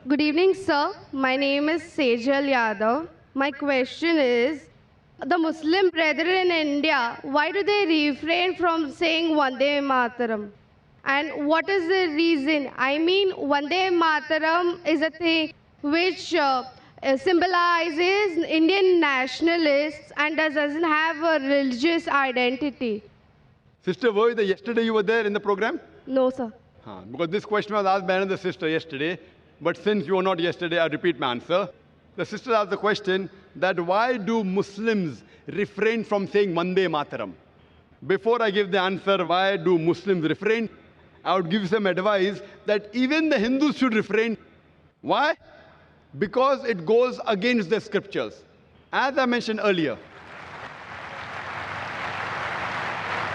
Good evening, sir. My name is Sejal Yadav. My question is, the Muslim brethren in India, why do they refrain from saying Vande Mataram? And what is the reason? I mean, Vande Mataram is a thing which symbolizes Indian nationalists and doesn't have a religious identity. Sister Voida, yesterday you were there in the program? No, sir. Because this question was asked by another sister yesterday, but since you were not yesterday, I repeat my answer. The sister asked the question that why do Muslims refrain from saying Vande Mataram? Before I give the answer, why do Muslims refrain, I would give some advice that even the Hindus should refrain. Why? Because it goes against the scriptures. As I mentioned earlier,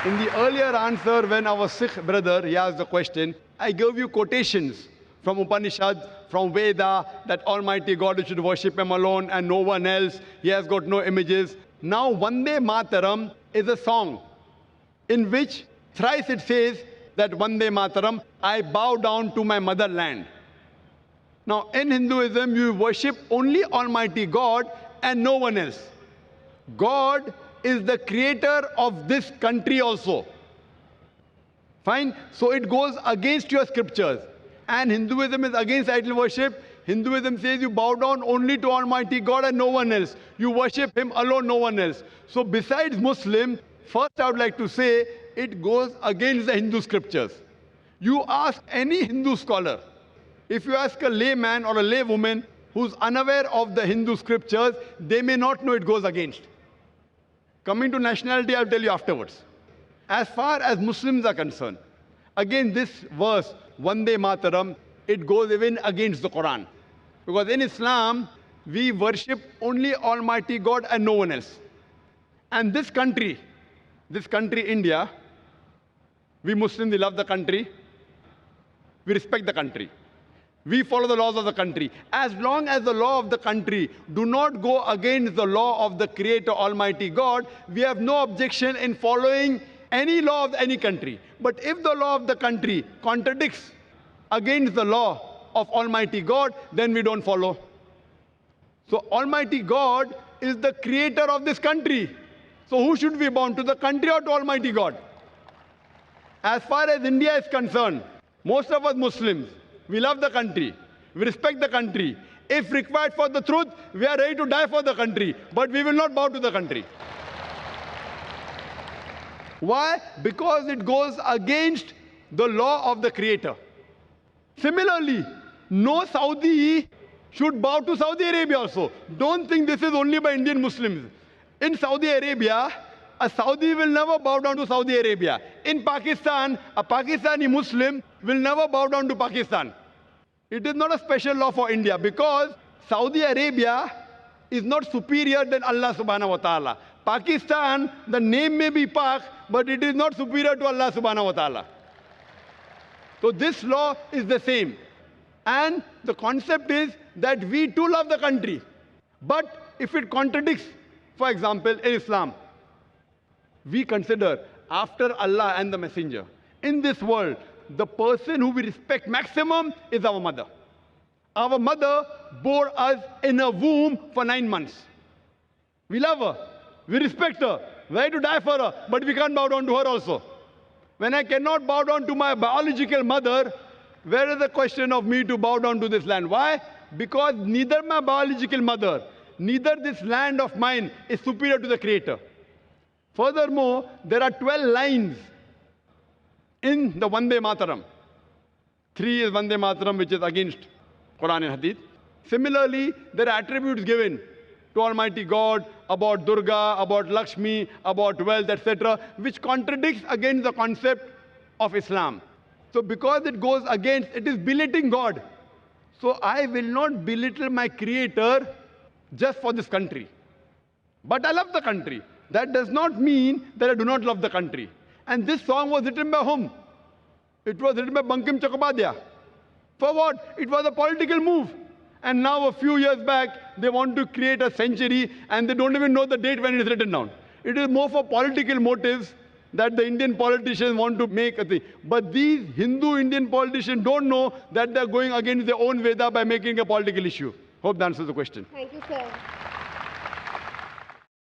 in the earlier answer, when our Sikh brother he asked the question, I gave you quotations from Upanishad, from Veda, that Almighty God should worship Him alone and no one else. He has got no images. Now, Vande Mataram is a song in which thrice it says that Vande Mataram, I bow down to my motherland. Now, in Hinduism, you worship only Almighty God and no one else. God is the creator of this country also. Fine? So it goes against your scriptures. And Hinduism is against idol worship. Hinduism says you bow down only to Almighty God and no one else. You worship Him alone, no one else. So besides Muslim, first I would like to say it goes against the Hindu scriptures. You ask any Hindu scholar, if you ask a layman or a laywoman who's unaware of the Hindu scriptures, they may not know it goes against. Coming to nationality, I'll tell you afterwards. As far as Muslims are concerned, again this verse, Vande Mataram, it goes even against the Quran. Because in Islam, we worship only Almighty God and no one else. And this country, India, we Muslims, we love the country, we respect the country. We follow the laws of the country. As long as the law of the country do not go against the law of the Creator Almighty God, we have no objection in following any law of any country. But if the law of the country contradicts against the law of Almighty God, then we don't follow. So Almighty God is the creator of this country. So who should we bow to, the country or to Almighty God? As far as India is concerned, most of us Muslims, we love the country. We respect the country. If required for the truth, we are ready to die for the country. But we will not bow to the country. Why? Because it goes against the law of the Creator. Similarly, no Saudi should bow to Saudi Arabia also. Don't think this is only by Indian Muslims. In Saudi Arabia, a Saudi will never bow down to Saudi Arabia. In Pakistan, a Pakistani Muslim will never bow down to Pakistan. It is not a special law for India because Saudi Arabia is not superior than Allah subhanahu wa ta'ala. Pakistan, the name may be Pak, but it is not superior to Allah subhanahu wa ta'ala. So this law is the same. And the concept is that we too love the country. But if it contradicts, for example, in Islam, we consider after Allah and the Messenger, in this world, the person who we respect maximum is our mother. Our mother bore us in her womb for 9 months. We love her. We respect her. We're ready to die for her. But we can't bow down to her also. When I cannot bow down to my biological mother, where is the question of me to bow down to this land? Why? Because neither my biological mother, neither this land of mine is superior to the Creator. Furthermore, there are 12 lines in the Vande Mataram. 3 is Vande Mataram, which is against Quran and Hadith. Similarly, there are attributes given to Almighty God about Durga, about Lakshmi, about wealth, etc., which contradicts against the concept of Islam. So because it goes against, it is belittling God. So I will not belittle my Creator just for this country. But I love the country. That does not mean that I do not love the country. And this song was written by whom? It was written by Bankim Chakrabarty. For what? It was a political move. And now a few years back, they want to create a century and they don't even know the date when it is written down. It is more for political motives that the Indian politicians want to make a thing. But these Hindu Indian politicians don't know that they're going against their own Veda by making a political issue. Hope that answers the question. Thank you, sir.